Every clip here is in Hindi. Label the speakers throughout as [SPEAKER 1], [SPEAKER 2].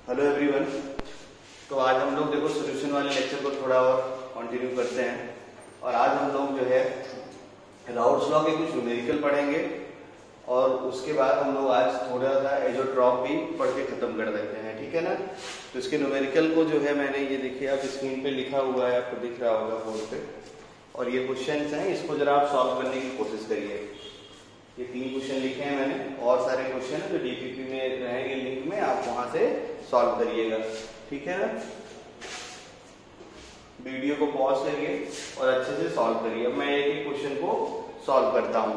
[SPEAKER 1] Hello everyone. तो आज हम लोग देखो सॉल्यूशन वाले लेक्चर को थोड़ा और कंटिन्यू करते हैं और आज हम लोग जो है राउट्स लॉ के कुछ न्यूमेरिकल पढ़ेंगे और उसके बाद हम लोग आज थोड़ा सा एजोट्रॉप भी पढ़ के खत्म कर देते हैं, ठीक है ना। तो इसके न्यूमेरिकल को जो है मैंने ये देखिए आप स्क्रीन पे लिखा हुआ है, आपको दिख रहा होगा बोर्ड पे, और ये क्वेश्चन हैं, इसको जरा आप सॉल्व करने की कोशिश करिए। ये 3 क्वेश्चन लिखे हैं मैंने और सारे क्वेश्चन है जो डीपीपी में रहेंगे लिंक में, आप वहां से सॉल्व करिएगा, ठीक है ना। वीडियो को पॉज करिए और अच्छे से सॉल्व करिए। अब मैं एक एक क्वेश्चन को सॉल्व करता हूँ,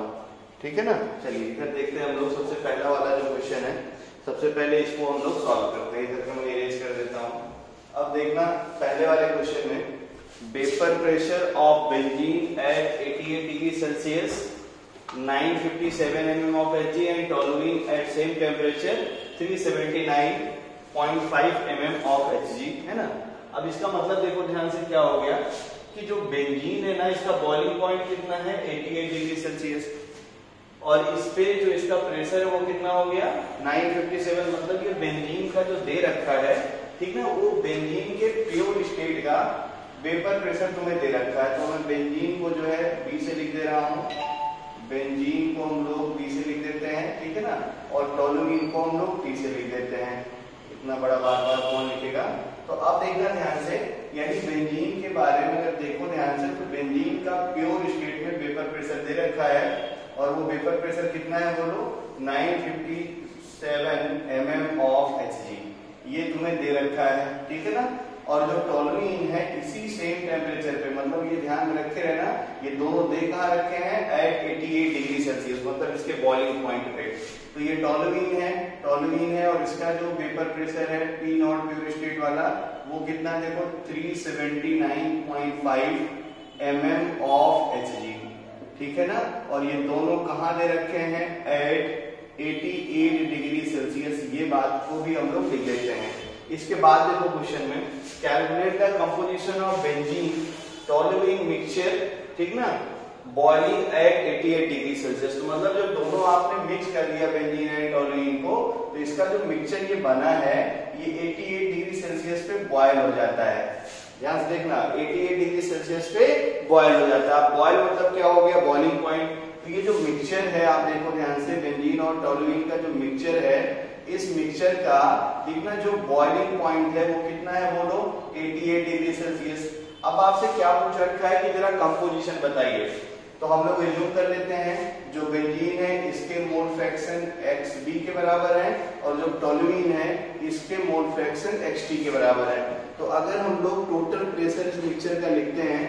[SPEAKER 1] ठीक है ना। चलिए इधर देखते हैं हम लोग। सबसे पहला वाला जो क्वेश्चन है, सबसे पहले इसको हम लोग सॉल्व करते हैं। इधर मैं इरेज कर देता हूँ। अब देखना पहले वाले क्वेश्चन में, vapour pressure of benzene at 88 degree Celsius 957 mm of Hg and toluene at same temperature 379.5 mm of Hg, है ना। अब इसका मतलब देखो ध्यान से क्या हो गया कि जो बेंजीन है ना, इसका बॉइलिंग पॉइंट कितना है 88 डिग्री सेल्सियस, और इस पे जो इसका प्रेशर है वो कितना हो गया 957। मतलब ये बेंजीन का जो दे रखा है, ठीक ना, वो बेंजीन के प्योर स्टेट का वेपर प्रेशर तुम्हें दे रखा है। तो मैं बेंजीन को जो है बी से लिख दे रहा हूँ, बेंजीन को हम लोग बी से लिख देते हैं, ठीक है ना, और टोलुइन को हम लोग टी से लिख देते हैं। इतना बड़ा बार बार कौन लिखेगा। तो अब देखना ध्यान से, यानी बेंजीन के बारे में अगर देखो ध्यान से, तो बेंजीन का प्योर स्टेट में वेपर प्रेशर दे रखा है और वो वेपर प्रेशर कितना है बोलो 957 mm ऑफ Hg, ये तुम्हें दे रखा है, ठीक है ना। और जो टोलुइन है इसी सेम टेम्परेचर पे, मतलब ये ध्यान में रखे रहना, ये दोनों दे कहाँ रखे हैं एट 88 डिग्री सेल्सियस, मतलब इसके बॉइलिंग पॉइंट पे। तो ये टोलुइन है और इसका जो वेपर प्रेशर है P नॉट प्योर स्टेट वाला, वो कितना है देखो 379.5 mm ऑफ Hg, ठीक है ना। और ये दोनों कहाँ दे रखे हैं एट 88 डिग्री सेल्सियस, ये बात को भी हम लोग लिख देते हैं। इसके बाद देखो क्वेश्चन में, calculate the composition of benzene toluene mixture, ठीक ना, बॉइलिंग एट 88 डिग्री सेल्सियस। तो मतलब जब दोनों आपने मिक्स कर दिया बेंजीन एंड टोलुइन को, तो इसका जो मिक्सचर ये बना है ये 88 डिग्री सेल्सियस पे बॉयल हो जाता है। ध्यान से देखना, 88 डिग्री सेल्सियस पे बॉयल हो जाता है। बॉयल मतलब क्या हो गया, बॉइलिंग पॉइंट। तो ये जो मिक्सचर है आप देखो ध्यान से, बेंजीन और टोलुइन का जो मिक्सचर है, इस मिक्सचर का देखना जो बॉइलिंग पॉइंट है वो कितना है बोलो 88 डिग्री सेल्सियस। अब आपसे क्या पूछ रखा है कि जरा कंपोजिशन बताइए। तो हम लोग एज्यूम कर लेते हैं जो बेंजीन है इसके मोल फ्रैक्शन XB के बराबर है और जो टोलुइन है इसके मोल फ्रैक्शन XT के बराबर है। तो अगर हम लोग टोटल प्रेशर इस मिक्सचर का लिखते हैं,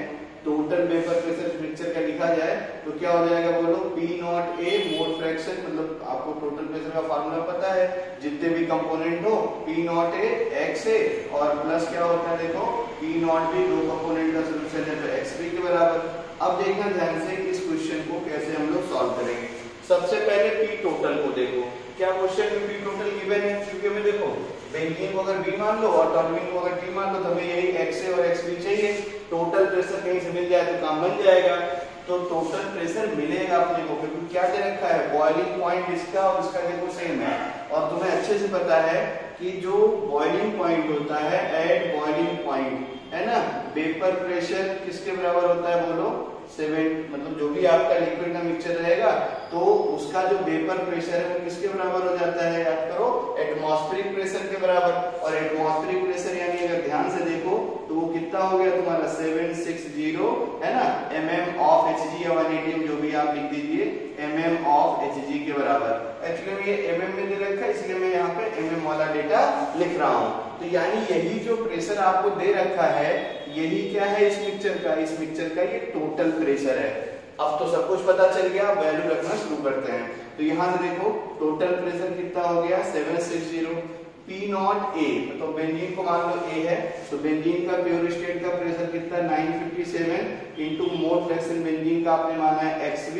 [SPEAKER 1] टोटल वेपर प्रेशर इस मिक्सचर का लिखा जाए तो क्या हो जाएगा बोलो P not A mole fraction, मतलब आपको टोटल प्रेशर का फार्मूला पता है, जितने भी कंपोनेंट हो P नॉट A XA और प्लस क्या होता है देखो P नॉट B, दो कंपोनेंट का सोल्यूशन है तो XB के बराबर। अब देखना ध्यान से इस क्वेश्चन को कैसे हम लोग सॉल्व करेंगे। सबसे पहले P टोटल को देखो, क्या क्वेश्चन में P टोटल गिवन है, क्योंकि हमें देखो बेंजीन को अगर B मान लो और टोलुइन को अगर T मान लो तो हमें यही XA और XB चाहिए। टोटल प्रेशर कहीं से मिल जाए तो काम बन जाएगा। तो टोटल प्रेशर मिलेगा अपने को, क्योंकि क्या दे रखा है बॉइलिंग पॉइंट इसका और इसका देखो सेम है। और तुम्हें अच्छे से पता है कि जो बॉइलिंग पॉइंट होता है एट बॉइलिंग पॉइंट, है ना, वेपर प्रेशर किसके बराबर होता है बोलो 7, मतलब जो भी आपका लिक्विड का मिक्सचर रहेगा तो उसका जो वेपर प्रेशर है वो किसके बराबर हो जाता है, याद करो एटमॉस्फेरिक प्रेशर के बराबर। और एटमॉस्फेरिक प्रेशर यानी अगर ध्यान से देखो तो वो कितना हो गया तुम्हारा 760, है ना, mm ऑफ Hg या 180 जो भी आप लिख दीजिए mm ऑफ Hg के बराबर। एक्चुअली में ये mm में दे रखा है इसलिए मैं यहाँ पे mm वाला डेटा लिख रहा हूँ। तो यानी यही जो प्रेशर आपको दे रखा है यही क्या है इस मिक्सचर का, इस मिक्सचर का ये टोटल प्रेशर है। अब तो सब कुछ पता चल गया, वैल्यू रखना शुरू करते हैं। तो यहाँ से देखो टोटल प्रेशर कितना हो गया 760 P नॉट A, तो बेंजीन को मान लो A है, तो बेंजीन का प्योर स्टेट का प्रेशर कितना 957 इंटू मोल फ्रैक्शन बेंजीन का आपने माना है XB,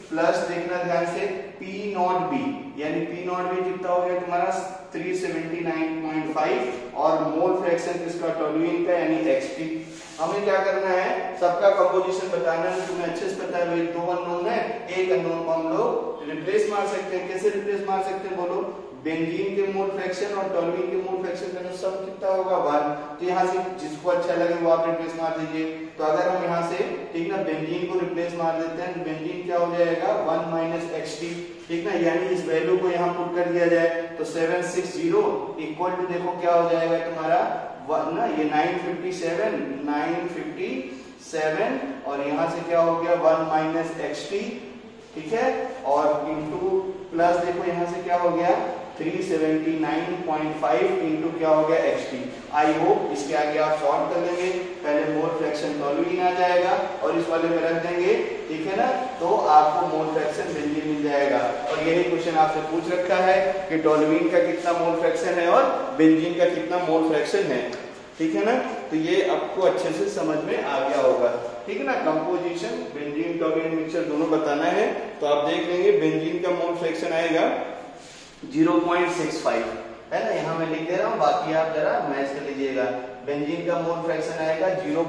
[SPEAKER 1] प्लस देखना ध्यान से P नॉट B, यानी P नॉट B कितना हो गया तुम्हारा 379.5 और मोल फ्रैक्शन किसका टोलुइन का यानी XT। हमें क्या करना है, सबका कंपोजिशन बताना है। तुम्हें अच्छे से पता है भाई 2 अननोन है, एक अननोन को हम लोग रिप्लेस मार सकते हैं। कैसे रिप्लेस मार सकते हैं बोलो, बेंजीन के मोल फ्रैक्शन और टोल्यूइन के मोल फ्रैक्शन का जो सम कितना होगा 1। तो यहाँ से जिसको अच्छा लगे वो आप रिप्लेस मार दीजिए। तो अगर हम यहाँ से ठीक ना बेंजीन को रिप्लेस मार देते हैं, बेंजीन क्या हो जाएगा 1 माइनस xt, ठीक ना, यानी इस वैल्यू को यहाँ पुट कर दिया जाए तो 760 इक्वल टू देखो क्या हो जाएगा तुम्हारा ना, ये 957 और यहाँ से क्या हो गया 1 माइनस xt, ठीक है, और इंटू प्लस देखो यहाँ से क्या हो गया 379.5 इंटू क्या हो गया xt। आई होप इसके आगे आप सॉल्व कर लेंगे, पहले मोल फ्रैक्शन टोल्यूइन आ जाएगा और इस वाले में रख देंगे, ठीक है ना, तो आपको मोल फ्रैक्शन बेंजीन मिल जाएगा। और यही क्वेश्चन आपसे पूछ रखा है कि टोल्यूइन का कितना मोल फ्रैक्शन है और बेंजीन का कितना मोल फ्रैक्शन है, ठीक है ना। तो ये आपको अच्छे से समझ में आ गया होगा, ठीक है ना। कंपोजिशन बेंजीन टोल्यूइन मिक्सचर दोनों बताना है, तो आप देख लेंगे बेंजीन का मोल फ्रैक्शन आएगा 0.65, है ना, यहाँ मैं लिख दे रहा हूँ, बाकी आप जरा मैच कर लीजिएगा। बेंजीन का मोल फ्रैक्शन आएगा 0.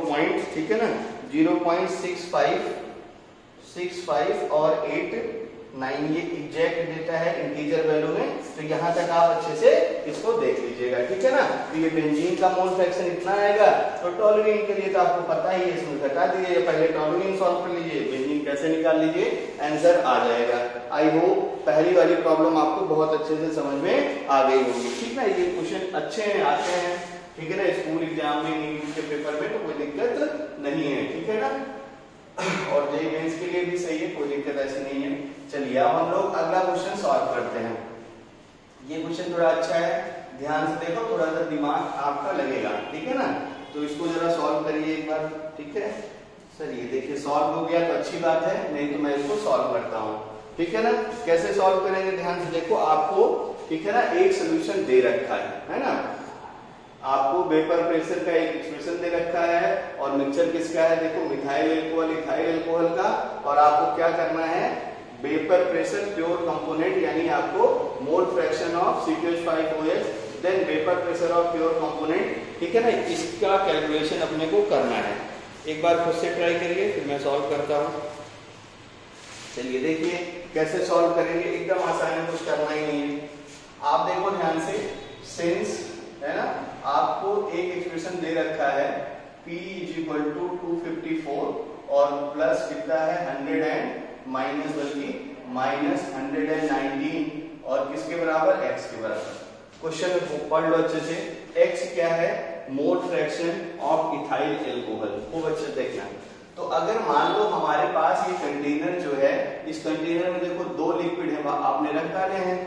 [SPEAKER 1] ठीक है ना 0.65 और 89, ये एग्जैक्ट डेटा है इंटीजर वैल्यू में। तो यहाँ तक आप अच्छे से इसको देख लीजिएगा, ठीक है ना। तो ये बेंजीन का मोल फ्रैक्शन इतना आएगा, तो टोल्यूइन के लिए तो आपको पता ही है, इसमें घटा दीजिए, पहले टोल्यूइन सॉल्व कर लीजिए, बेंजीन कैसे निकाल लीजिए, आंसर आ जाएगा। आई होप पहली वाली प्रॉब्लम आपको बहुत अच्छे से समझ में आ गई होगी, ठीक ना। ये क्वेश्चन अच्छे हैं, आते हैं, ठीक है ना, स्कूल एग्जाम में, नीट के पेपर में तो कोई दिक्कत नहीं है, ठीक है ना, और जेईई मेंस के लिए भी सही है, कोई दिक्कत ऐसी नहीं है। चलिए अब हम लोग अगला क्वेश्चन सॉल्व करते हैं। ये क्वेश्चन थोड़ा अच्छा है, ध्यान से देखो, थोड़ा सा दिमाग आपका लगेगा, ठीक है ना। तो इसको जरा सॉल्व करिए एक बार, ठीक है। सर ये देखिए सॉल्व हो गया तो अच्छी बात है, नहीं तो मैं इसको सॉल्व करता हूँ, ठीक है ना। कैसे सॉल्व करेंगे ध्यान से देखो, आपको ठीक है ना एक सोल्यूशन दे रखा है ना, आपको वेपर प्रेशर का एक एक्सप्रेशन दे रखा है और मिक्सचर किसका है, देखो मिथाइल अल्कोहल इथाइल अल्कोहल का, और आपको क्या करना है वेपर प्रेशर प्योर कंपोनेंट, यानी आपको mole fraction of C2H5OH then vapour pressure of pure component, ठीक है ना, इसका कैलकुलेशन अपने को करना है। एक बार खुद से ट्राई करिए, फिर मैं सॉल्व करता हूँ। चलिए देखिए कैसे सॉल्व करेंगे, एकदम आसान है, कुछ करना ही नहीं है। आप देखो ध्यान से, सिंस है ना, आपको एक एक्सप्रेशन दे रखा है P = 254 और प्लस कितना है 100 एंड माइनस बल्कि -119 और किसके बराबर x के बराबर। क्वेश्चन को पढ़ लो अच्छे से, x क्या है मोल फ्रैक्शन ऑफ इथाइल अल्कोहल, खूब अच्छे से देखना। तो अगर मान लो हमारे पास ये कंटेनर जो है, इस कंटेनर में देखो दो लिक्विड है, आपने रख डाले हैं।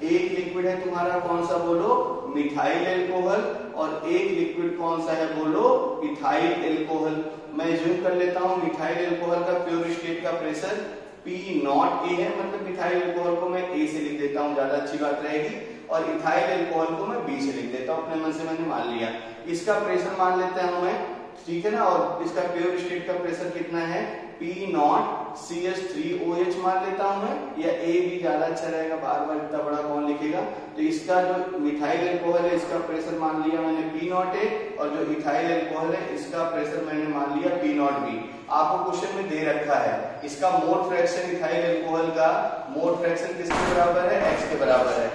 [SPEAKER 1] एक लिक्विड है तुम्हारा कौन सा बोलो मिथाइल अल्कोहल, और एक लिक्विड कौन सा है बोलो इथाइल अल्कोहल। मैं जूम कर लेता हूँ, मिथाइल अल्कोहल का प्योर स्टेट का प्रेशर P0A है, मतलब मिथाइल अल्कोहल को मैं A से लिख देता हूँ, ज्यादा अच्छी बात रहेगी, और इथाइल अल्कोहल को मैं B से लिख देता हूँ, अपने मन से मैंने मान लिया। इसका प्रेशर मान लेते हैं हमें, ठीक है ना, और इसका प्योर स्टेट का प्रेशर कितना है P0CH3OH मान लेता हूं मैं, या A भी ज्यादा अच्छा रहेगा, बार बार इतना बड़ा कौन लिखेगा। तो इसका जो मिथाइल अल्कोहल है इसका प्रेशर मान लिया मैंने P0A, और जो इथाइल अल्कोहल है इसका प्रेशर मैंने मान लिया P0B। आपको क्वेश्चन में दे रखा है इसका मोल फ्रैक्शन, इथाइल अल्कोहल का मोल फ्रैक्शन किसके बराबर है, x के बराबर है।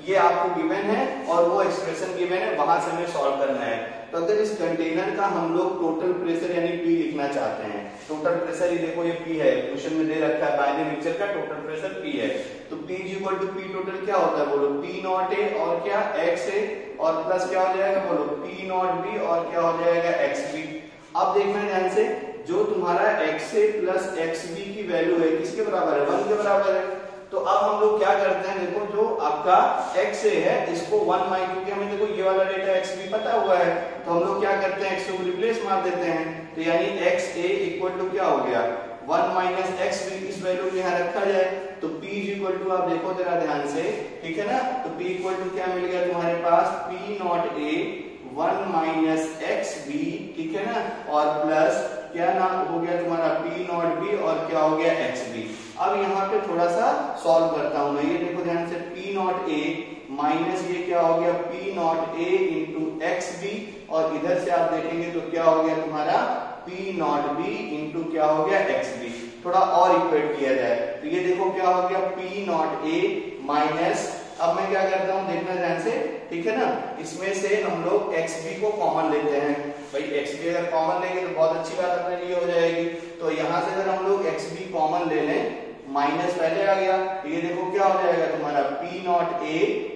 [SPEAKER 1] ये आपको गिवन है और वो एक्सप्रेशन गिवन है, वहां से हमें सॉल्व करना है। तो अगर इस कंटेनर का हम लोग टोटल प्रेशर यानी P लिखना चाहते हैं, टोटल प्रेशर ये देखो ये P है, क्वेश्चन में दे रखा है बाइनरी मिक्सचर का टोटल प्रेशर P है। तो P = P टोटल क्या होता है बोलो P0A और क्या XA, और प्लस क्या हो जाएगा बोलो P0B और क्या हो जाएगा XB। अब देखना ध्यान से, जो तुम्हारा XA प्लस XB की वैल्यू है किसके बराबर है 1 के बराबर है। तो अब हम लोग क्या करते हैं, देखो जो आपका XA है इसको 1 माइनस, क्योंकि हमें देखो ये वाला डेटा XB पता हुआ है, तो हम लोग क्या करते हैं XA को रिप्लेस मार देते हैं। तो यानी XA = क्या हो गया 1 माइनस XB, इस वैल्यू को यहाँ रखा जाए तो P = आप देखो जरा ध्यान से, ठीक है ना, तो P = क्या मिल गया तुम्हारे पास P0A 1 माइनस XB, ठीक है ना, और प्लस क्या नाम हो गया तुम्हारा P0B और क्या हो गया XB। अब यहाँ पे थोड़ा सा सॉल्व करता हूं मैं, ये देखो ध्यान से P0A माइनस ये क्या हो गया P0A इंटू XB, और इधर से आप देखेंगे तो क्या हो गया तुम्हारा P0B इंटू क्या हो गया XB। थोड़ा और इक्वेट किया जाए तो ये देखो क्या हो गया P0A माइनस अब मैं क्या करता हूँ, देखना ध्यान से, ठीक है ना, इसमें से हम लोग XB को कॉमन लेते हैं। भाई XB अगर कॉमन लेंगे तो बहुत अच्छी बात अपने लिए हो जाएगी। तो यहाँ से अगर हम लोग XB कॉमन ले लें, माइनस पहले आ गया, ये देखो क्या हो जाएगा तुम्हारा P नॉट A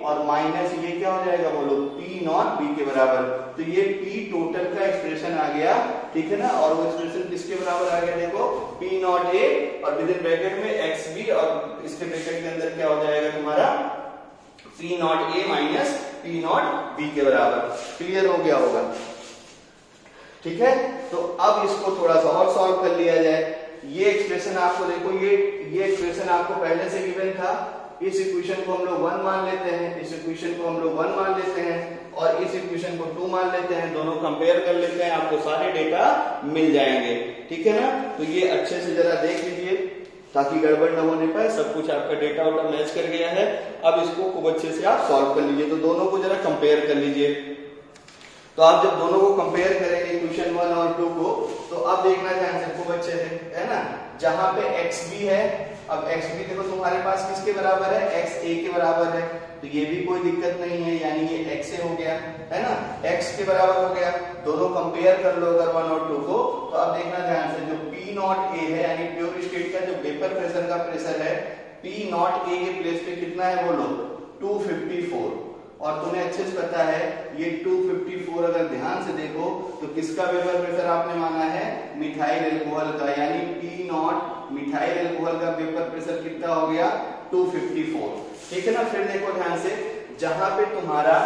[SPEAKER 1] और माइनस ये क्या हो जाएगा, बोलो P नॉट B के बराबर। तो ये P टोटल का एक्सप्रेशन आ गया, ठीक है ना, और वो एक्सप्रेशन किसके बराबर आ गया, देखो P नॉट A और विद इन ब्रैकेट में XB और इसके ब्रैकेट के अंदर क्या हो जाएगा तुम्हारा P not A minus P not B के बराबर। क्लियर हो गया होगा, ठीक है। तो अब इसको थोड़ा सा और सॉल्व कर लिया जाए। ये एक्सप्रेशन आपको देखो, ये एक्सप्रेशन आपको पहले से गिवन था। इस इक्वेशन को हम लोग 1 मान लेते हैं, इस इक्वेशन को हम लोग 1 मान लेते हैं और इस इक्वेशन को 2 मान लेते हैं, दोनों कंपेयर कर लेते हैं, आपको सारे डेटा मिल जाएंगे, ठीक है ना। तो ये अच्छे से जरा देख लीजिए ताकि गड़बड़ न होने पाए, सब कुछ आपका डेटा उटा मैच कर गया है। अब इसको खूब अच्छे से आप सॉल्व कर लीजिए। तो दोनों को जरा कंपेयर कर लीजिए। तो आप जब दोनों को कंपेयर करेंगे इक्वेशन 1 और 2 को, तो अब देखना ध्यान से खूब अच्छे से, है ना, जहां पे XB है, अब XB देखो तुम्हारे पास किसके बराबर है, XA के बराबर है, तो ये भी कोई दिक्कत नहीं है, यानी ये XA हो गया, है ना, X के बराबर हो गया। दोनों कंपेयर कर लो अगर 1 और 2 को, तो अब देखना ध्यान से, जो P नॉट A है यानी प्योर स्टेट का जो वेपर प्रेशर का प्रेशर है, P नॉट A के प्लेस पे कितना है, बोलो 254। और तुम्हें अच्छे से पता है ये 254 अगर ध्यान से देखो तो किसका वेपर प्रेशर आपने मांगा है, मिथाइल अल्कोहल का, यानी P नॉट मिथाइल अल्कोहल का वेपर प्रेशर कितना हो गया 254, ठीक है ना। फिर देखो ध्यान से, जहां पे तुम्हारा,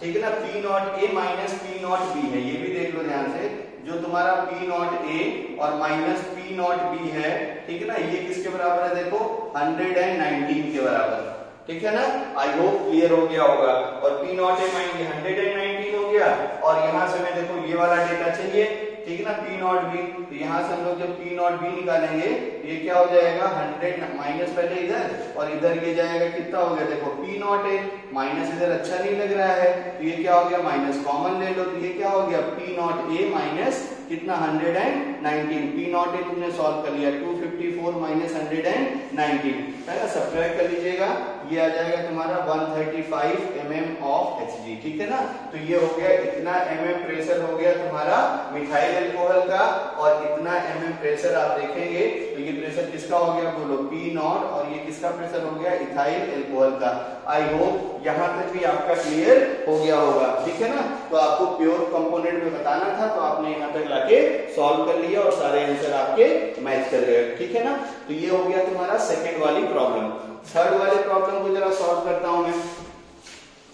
[SPEAKER 1] ठीक है ना, P not A minus P not B है, ये भी देख लो ध्यान से, जो तुम्हारा P नॉट A और माइनस P नॉट B है, ठीक है ना, ये किसके बराबर है, देखो 119 के बराबर, ठीक है ना। आई होप क्लियर हो गया होगा। और P नॉट A माइनस 119 हो गया, और यहां से मैं देखो ये वाला डेटा चाहिए, ठीक है ना, P नॉट B, तो यहां से हम लोग जब P नॉट B निकालेंगे ये क्या हो जाएगा 100 माइनस पहले इधर और इधर ये जाएगा, कितना हो गया देखो P नॉट A माइनस इधर अच्छा नहीं लग रहा है, तो ये क्या हो गया, माइनस कॉमन ले लो, तो ये क्या हो गया P नॉट A माइनस कितना 119। P नॉट A तुमने सॉल्व कर लिया, 254 माइनस 119, है ना, सब्ट्रैक्ट कर लीजिएगा, ये आ जाएगा तुम्हारा 135 mm ऑफ Hg, ठीक है ना। तो ये हो गया, इतना mm प्रेशर हो गया तुम्हारा मिथाइल अल्कोहल का, और इतना mm प्रेशर आप देखेंगे तो ये प्रेशर किसका हो गया, बोलो P नॉट, और ये किसका प्रेशर हो गया, इथाइल अल्कोहल का। आई होप यहाँ तक भी आपका क्लियर हो गया होगा, ठीक है ना। तो आपको प्योर कंपोनेंट में बताना था, तो आपने यहाँ तक लाके सॉल्व कर लिया और सारे आंसर आपके मैच कर गए, ठीक है ना। तो ये हो गया तुम्हारा सेकंड वाली प्रॉब्लम। थर्ड वाले प्रॉब्लम को जरा सॉल्व करता हूं मैं,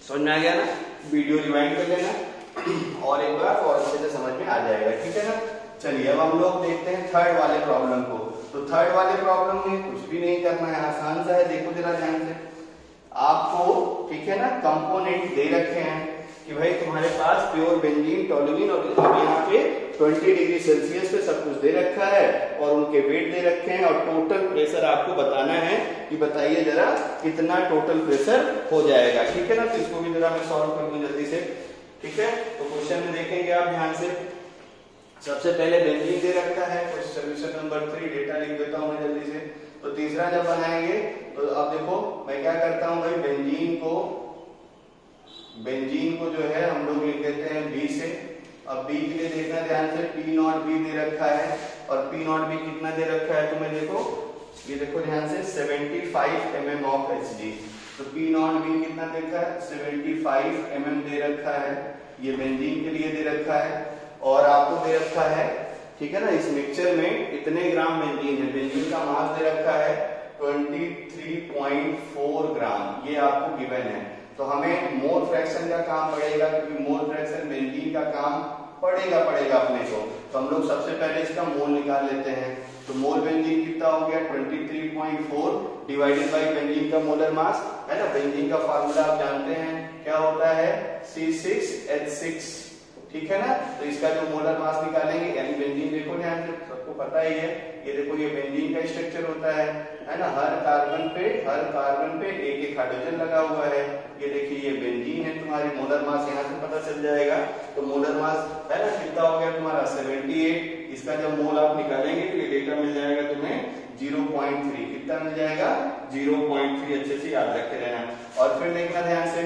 [SPEAKER 1] समझ में आ गया ना, वीडियो रिवाइंड कर लेना और एक बार और अच्छे से समझ में आ जाएगा, ठीक है ना। चलिए अब हम लोग देखते हैं थर्ड वाले प्रॉब्लम को। तो थर्ड वाले प्रॉब्लम में कुछ भी नहीं करना है, आसान सा है, देखो जरा ध्यान से, आपको, ठीक है ना, कंपोनेंट दे रखे हैं कि भाई तुम्हारे पास प्योर बेंजीन, टोल्यूइन और यहाँ पे 20 डिग्री सेल्सियस पे सब कुछ दे रखा है और उनके वेट दे रखे हैं, और टोटल प्रेशर आपको बताना है कि बताइए जरा कितना टोटल प्रेशर हो जाएगा, ठीक है ना। तो इसको भी जरा मैं सॉल्व कर दूं जल्दी से, ठीक है। तो क्वेश्चन में देखेंगे आप ध्यान से, सबसे पहले बेंजीन दे रखा है, सोल्यूशन नंबर 3 डेटा लिख देता हूं मैं जल्दी से। तो तीसरा जब बनाएंगे तो अब देखो मैं क्या करता हूं भाई, बेंजीन को जो है हम लोग लिख देते हैं B से। अब B के लिए देखना ध्यान से, P नॉट B दे रखा है, और P नॉट B कितना दे रखा है तुम्हें देखो, ये देखो ध्यान से 75 mm ऑफ Hg। तो P नॉट B कितना दे रखा है, 75 mm दे रखा है, ये बेंजीन के लिए दे रखा है, और आपको दे रखा है, ठीक है ना, इस मिक्सचर में इतने ग्राम बेंजीन है, बेंजीन का मास दे रखा है 23.4 ग्राम, ये आपको गिवन है। तो हमें मोल फ्रैक्शन का काम पड़ेगा, क्योंकि मोल फ्रैक्शन बेंजीन का काम पड़ेगा अपने को। तो हम लोग सबसे पहले इसका मोल निकाल लेते हैं। तो मोल बेंजीन कितना हो गया 23.4 डिवाइडेड बाय बेंजीन का मोलर मास, है ना। बेंजीन का फार्मूला आप जानते हैं क्या होता है, C6H6, ठीक है ना। तो इसका जो मोलर मास निकालेंगे, यानी बेंजीन देखो ध्यान से, सबको पता ही है, ये देखो ये बेंजीन का स्ट्रक्चर होता है ना, हर कार्बन पे एक एक हाइड्रोजन लगा हुआ है। ये देखिए ये बेंजीन है, तुम्हारी मोलर मास यहाँ से पता चल जाएगा। तो मोलर मास है ना कितना हो गया तुम्हारा 78, इसका जब मोल आप निकालेंगे तो ये डेटा मिल जाएगा तुम्हें 0.3, कितना मिल जाएगा 0.3 अच्छे से याद रखे रहना। और फिर देखना ध्यान से,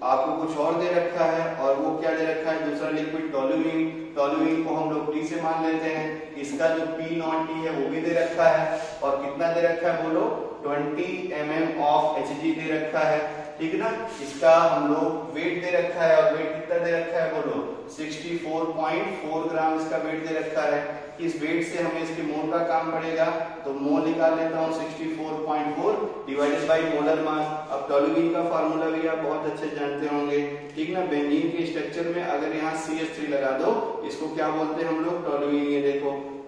[SPEAKER 1] आपको कुछ और दे रखा है, और वो क्या दे रखा है, दूसरा लिक्विड टोल्यूइन। टोल्यूइन को हम लोग T से मान लेते हैं। इसका जो P0T है वो भी दे रखा है, और कितना दे रखा है बोलो, 20 mm ऑफ Hg दे रखा है, ठीक है ना। इसका हम लोग वेट दे रखा है, और वेट कितना दे रखा है बोलो, 64.4 ग्राम इसका वेट दे रखा है। इस वेट से हमें इसके मोल का काम पड़ेगा, तो मोल निकाल लेता हूँ 64.4 डिवाइडेड बाई मोलर मास। अब टोल्यूइन का फार्मूला भी आप बहुत अच्छे जानते होंगे, ठीक ना। बेंजीन के स्ट्रक्चर में अगर यहाँ CH3 लगा दो, इसको क्या बोलते हैं हम लोग, टोल्यूइन।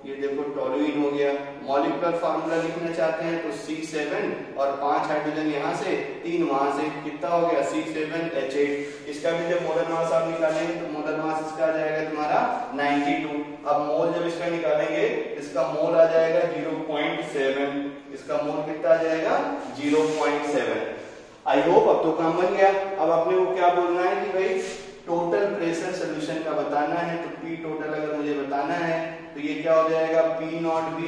[SPEAKER 1] ये देखो टोल्यूइन हो गया। मॉलिक्यूलर फार्मूला लिखना चाहते हैं तो C7 और 5 हाइड्रोजन यहाँ से, 3 वहां से, कितना हो गया C7H8। इसका भी जब मोलर मास आप निकालेंगे तो मोलर मास इसका आ जाएगा तुम्हारा 92। अब मोल जब इसका निकालेंगे, इसका मोल आ जाएगा 0.7। इसका मोल कितना आ जाएगा 0.7। आई होप अब तो काम बन गया। अब अपने को क्या बोलना है कि भाई टोटल प्रेशर सोल्यूशन का बताना है, तो P टोटल अगर मुझे बताना है तो ये क्या हो जाएगा, P0B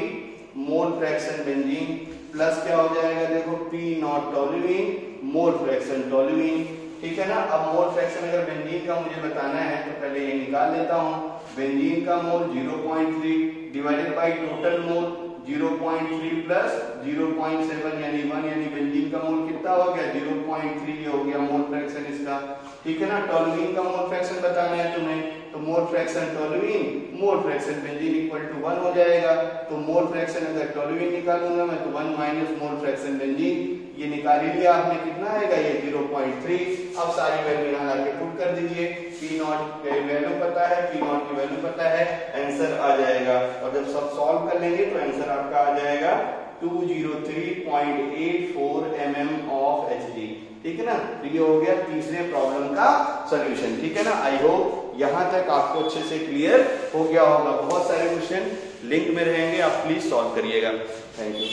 [SPEAKER 1] मोल फ्रैक्शन बेंजीन प्लस क्या हो जाएगा, देखो P0 toluene mole fraction toluene, ठीक है ना। अब मोल फ्रैक्शन अगर बेंजीन का मुझे बताना है तो पहले ये निकाल लेता हूं। बेंजीन का मोल 0.3 divided by total mole 0.3 plus 0.7 यानी 1, यानी बेंजीन का मोल कितना हो गया 0.3 हो गया मोल फ्रैक्शन इसका, ठीक है ना। टोल्यूइन का मोल फ्रैक्शन बताना है तुम्हें, तो mole fraction toluene mole fraction benzene equal to 1 हो जाएगा। तो मोल फ्रैक्शन अगर टोल्यूइन निकालूंगा मैं तो 1 माइनस मोल फ्रैक्शन बेंजीन, ये निकाल ही लिया आपने, कितना आएगा ये 0.3। अब सारी वैल्यू यहाँ लाके पुट कर दीजिए। P0 की वैल्यू पता है, P0 की वैल्यू पता है, आंसर आ जाएगा। और जब सब सॉल्व कर लेंगे तो आंसर आपका आ जाएगा 203.84 mm ऑफ Hg, ठीक है ना। तो ये हो गया तीसरे प्रॉब्लम का सॉल्यूशन, ठीक है ना। आई होप यहाँ तक आपको अच्छे से क्लियर हो गया होगा। बहुत सारे क्वेश्चन लिंक में रहेंगे, आप प्लीज सॉल्व करिएगा। Thank you.